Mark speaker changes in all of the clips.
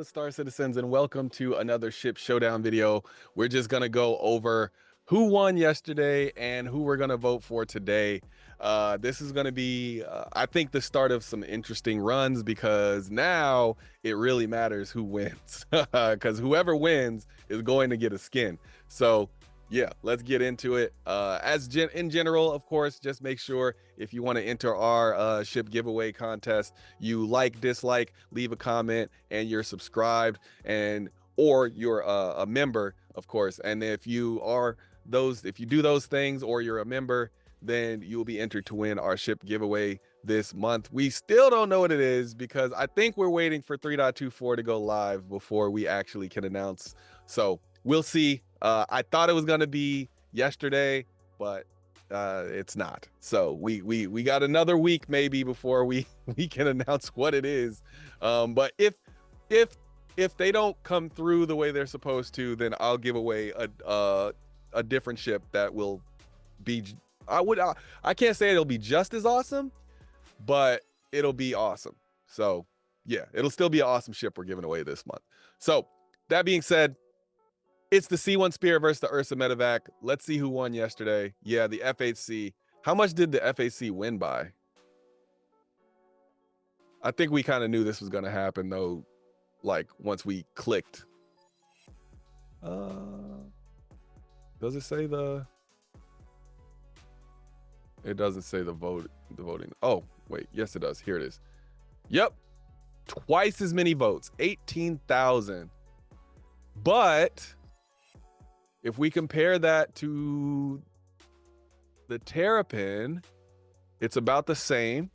Speaker 1: Star Citizens, and welcome to another Ship Showdown video. We're just gonna go over who won yesterday and who we're gonna vote for today. This is gonna be, I think, the start of some interesting runs because now it really matters who wins, because whoever wins is going to get a skin. So yeah, let's get into it. In general, of course, just make sure if you want to enter our ship giveaway contest, you like, dislike, leave a comment, and you're subscribed, and or you're a member, of course. And if you do those things, or you're a member, then you'll be entered to win our ship giveaway this month. We still don't know what it is because I think we're waiting for 3.24 to go live before we actually can announce. So we'll see. I thought it was gonna be yesterday, but it's not. So we got another week maybe before we can announce what it is. But if they don't come through the way they're supposed to, then I'll give away a different ship that will be. I can't say it'll be just as awesome, but it'll be awesome. So yeah, it'll still be an awesome ship we're giving away this month. So that being said, it's the C1 Spirit versus the URSA Medevac. Let's see who won yesterday. Yeah, the FHC. How much did the FHC win by? I think we kind of knew this was going to happen, though, like, once we clicked. Does it say the... It doesn't say the voting. Oh, wait. Yes, it does. Here it is. Yep. Twice as many votes. 18,000. But... if we compare that to the Terrapin, it's about the same,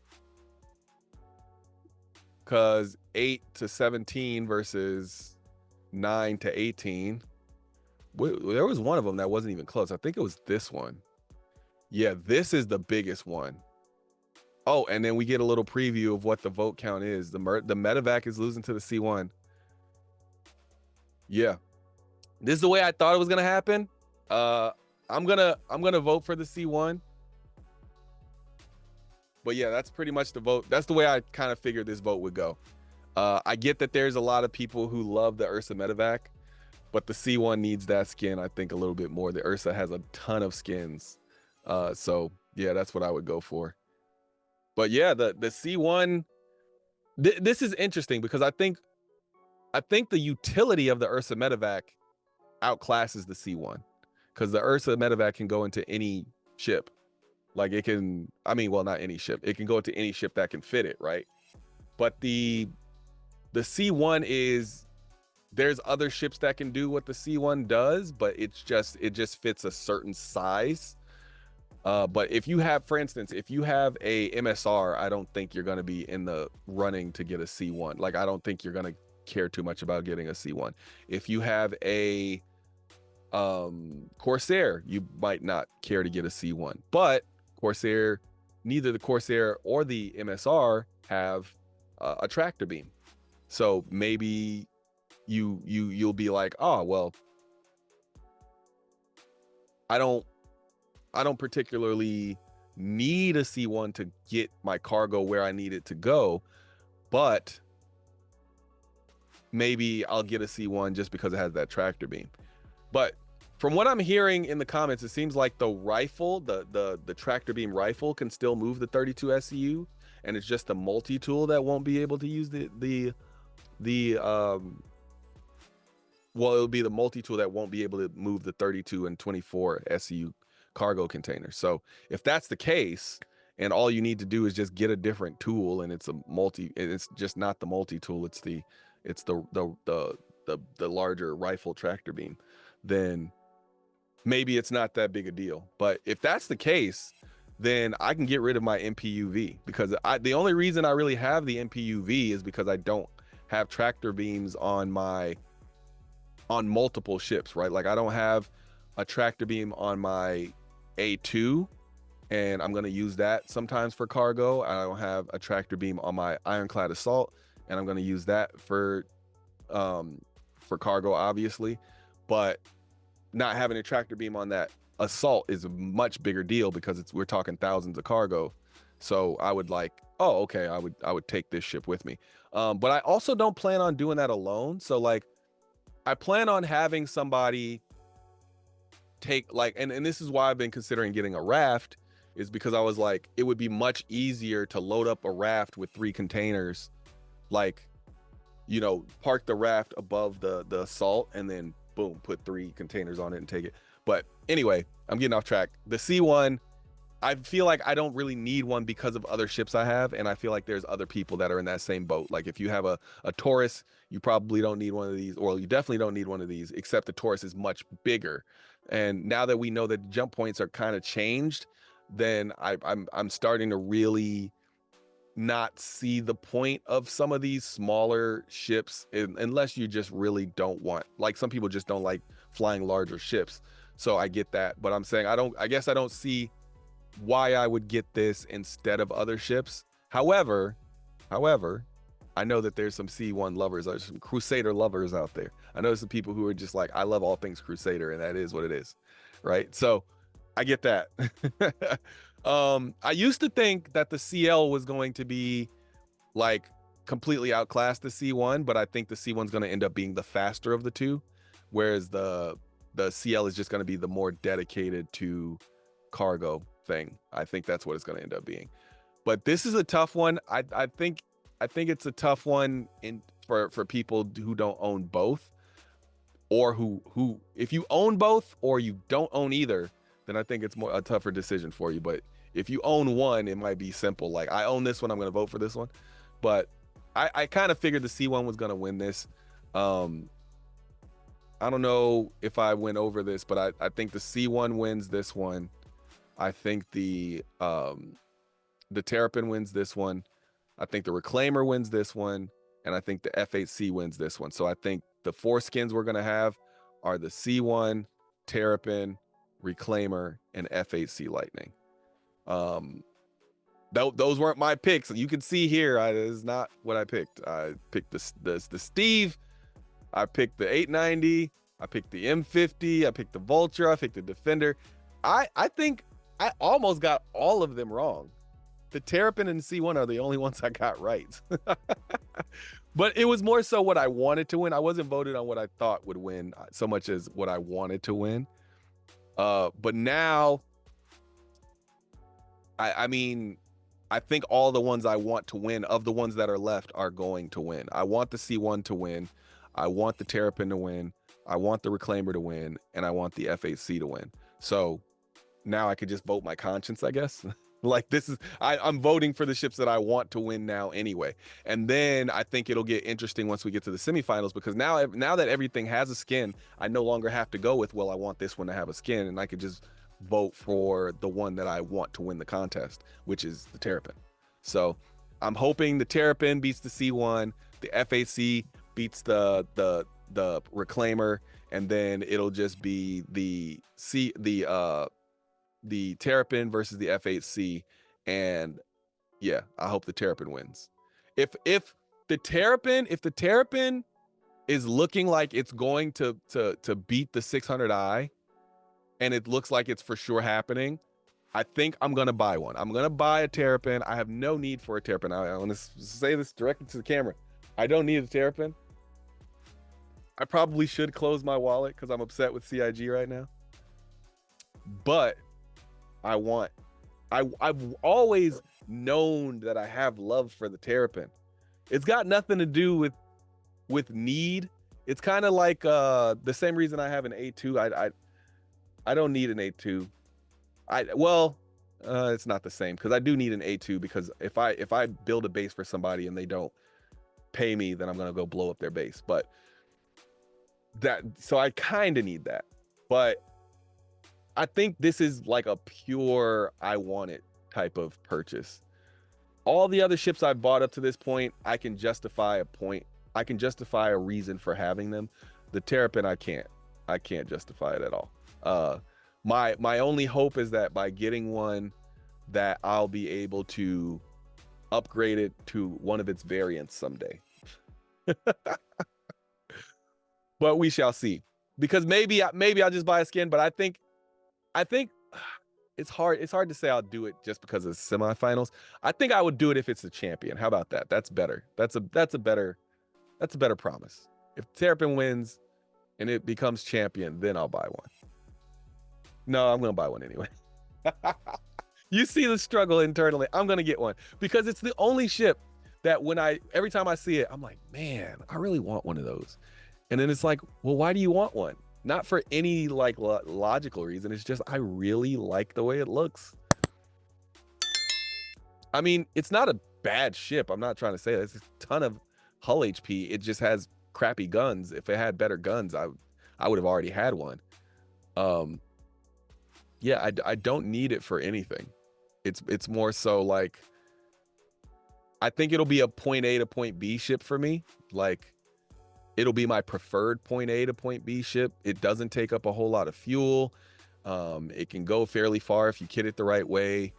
Speaker 1: because 8 to 17 versus 9 to 18. There was one of them that wasn't even close. I think it was this one. Yeah, this is the biggest one. Oh, and then we get a little preview of what the vote count is. The Medevac is losing to the C1. Yeah. This is the way I thought it was gonna happen. I'm gonna vote for the C1. But yeah, that's pretty much the vote. That's the way I kind of figured this vote would go. I get that there's a lot of people who love the URSA Medevac, but the C1 needs that skin, I think, a little bit more. The URSA has a ton of skins. So yeah, that's what I would go for. But yeah, the C1, this is interesting because I think the utility of the URSA Medevac outclasses the C1, because the URSA Medevac can go into any ship. Like, it can, I mean, well, not any ship, it can go into any ship that can fit it, right? But the C1 is, there's other ships that can do what the C1 does, but it just fits a certain size. But if you have, for instance, if you have a MSR, I don't think you're going to be in the running to get a C1. Like, I don't think you're going to care too much about getting a C1. If you have a Corsair, you might not care to get a C1. But Corsair, neither the Corsair or the MSR have a tractor beam, so maybe you'll be like, oh well, I don't particularly need a C1 to get my cargo where I need it to go, but maybe I'll get a C1 just because it has that tractor beam. But from what I'm hearing in the comments, it seems like the rifle, the tractor beam rifle, can still move the 32 SCU, and it's just the multi-tool that won't be able to use well, it'll be the multi-tool that won't be able to move the 32 and 24 SCU cargo containers. So if that's the case, and all you need to do is just get a different tool, and it's just not the multi-tool, it's the larger rifle tractor beam, then maybe it's not that big a deal. But if that's the case, then I can get rid of my MPUV, because the only reason I really have the MPUV is because I don't have tractor beams on multiple ships, right? Like, I don't have a tractor beam on my A2, and I'm going to use that sometimes for cargo. I don't have a tractor beam on my Ironclad Assault, and I'm going to use that for cargo, obviously. But not having a tractor beam on that Assault is a much bigger deal, because we're talking thousands of cargo. So I would like, oh, okay, I would take this ship with me. But I also don't plan on doing that alone. So like I plan on having somebody take like, and this is why I've been considering getting a raft, is because I was like, it would be much easier to load up a raft with 3 containers, like, you know, park the raft above the salt and then boom, put 3 containers on it and take it. But anyway, I'm getting off track. The C1, I feel like I don't really need one because of other ships I have, and I feel like there's other people that are in that same boat. Like if you have a Taurus, you probably don't need one of these, or you definitely don't need one of these, except the Taurus is much bigger. And now that we know that jump points are kind of changed, then I'm starting to really not see the point of some of these smaller ships unless you just really don't want, like some people just don't like flying larger ships. So I get that, but I'm saying I guess I don't see why I would get this instead of other ships. However, I know that there's some C1 lovers, there's some Crusader lovers out there. I know some people who are just like, I love all things Crusader, and that is what it is, right? So I get that. I used to think that the CL was going to be like completely outclass the C1, but I think the C1's going to end up being the faster of the two, whereas the CL is just going to be the more dedicated to cargo thing. I think that's what it's going to end up being. But this is a tough one. I think it's a tough one for people who don't own both, or who if you own both or you don't own either, then I think it's more a tougher decision for you. But if you own one, it might be simple. Like I own this one, I'm going to vote for this one. But I kind of figured the C1 was going to win this. I don't know if I went over this, but I think the C1 wins this one. I think the Terrapin wins this one. I think the Reclaimer wins this one, and I think the F8C wins this one. So I think the 4 skins we're gonna have are the C1, Terrapin, Reclaimer, and F8C Lightning. Those weren't my picks. You can see here, this is not what I picked. I picked the Steve. I picked the 890. I picked the M50. I picked the Vulture. I picked the Defender. I think I almost got all of them wrong. The Terrapin and C1 are the only ones I got right. But it was more so what I wanted to win. I wasn't voted on what I thought would win so much as what I wanted to win. But now, I mean, I think all the ones I want to win, of the ones that are left, are going to win. I want the C1 to win. I want the Terrapin to win. I want the Reclaimer to win. And I want the F8C to win. So now I could just vote my conscience, I guess. Like this is, I'm voting for the ships that I want to win now anyway. And then I think it'll get interesting once we get to the semifinals, because now that everything has a skin, I no longer have to go with, well, I want this one to have a skin, and I could just vote for the one that I want to win the contest, which is the Terrapin. So I'm hoping the Terrapin beats the C1, the F8C beats the Reclaimer, and then it'll just be the Terrapin versus the F8C, and yeah, I hope the Terrapin wins. If the Terrapin is looking like it's going to beat the 600i, and it looks like it's for sure happening, I think I'm gonna buy one. I'm gonna buy a Terrapin. I have no need for a Terrapin. I want to say this directly to the camera. I don't need a Terrapin. I probably should close my wallet because I'm upset with CIG right now. But I've always known that I have love for the Terrapin. It's got nothing to do with need. It's kind of like the same reason I have an A2. I don't need an A2. It's not the same, because I do need an A2, because if I build a base for somebody and they don't pay me, then I'm gonna go blow up their base. But so I kind of need that. But I think this is like a pure I want it type of purchase. All the other ships I've bought up to this point, I can justify a point. I can justify a reason for having them. The Terrapin, I can't justify it at all. My only hope is that by getting one, that I'll be able to upgrade it to one of its variants someday. But we shall see. Because maybe I'll just buy a skin, but I think it's hard to say I'll do it just because of semifinals. I think I would do it if it's the champion. How about that? That's better. That's a better promise. If Terrapin wins and it becomes champion, then I'll buy one. No, I'm gonna buy one anyway. You see the struggle internally. I'm gonna get one because it's the only ship that every time I see it, I'm like, man, I really want one of those. And then it's like, well, why do you want one? Not for any like logical reason. It's just I really like the way it looks. I mean, it's not a bad ship. I'm not trying to say that. It's a ton of hull HP. It just has crappy guns. If it had better guns, I would have already had one. Yeah, I don't need it for anything. It's more so like I think it'll be a point A to point B ship for me. Like it'll be my preferred point A to point B ship. It doesn't take up a whole lot of fuel. It can go fairly far if you kit it the right way.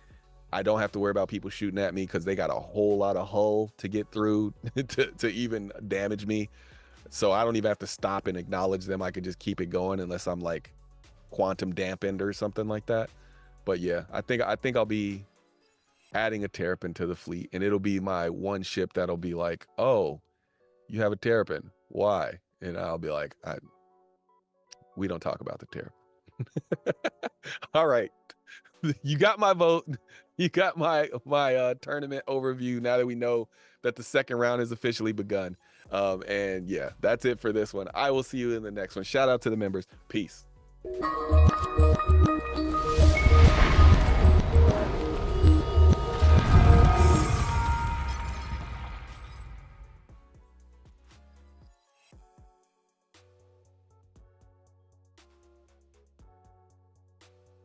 Speaker 1: I don't have to worry about people shooting at me because they got a whole lot of hull to get through to even damage me. So I don't even have to stop and acknowledge them. I could just keep it going unless I'm like quantum dampened or something like that. But yeah, I think I'll be adding a Terrapin to the fleet, and it'll be my one ship that'll be like, oh, you have a Terrapin. Why? And I'll be like, we don't talk about the Terrapin. All right. You got my vote. You got my tournament overview now that we know that the second round has officially begun. And yeah, that's it for this one. I will see you in the next one. Shout out to the members. Peace.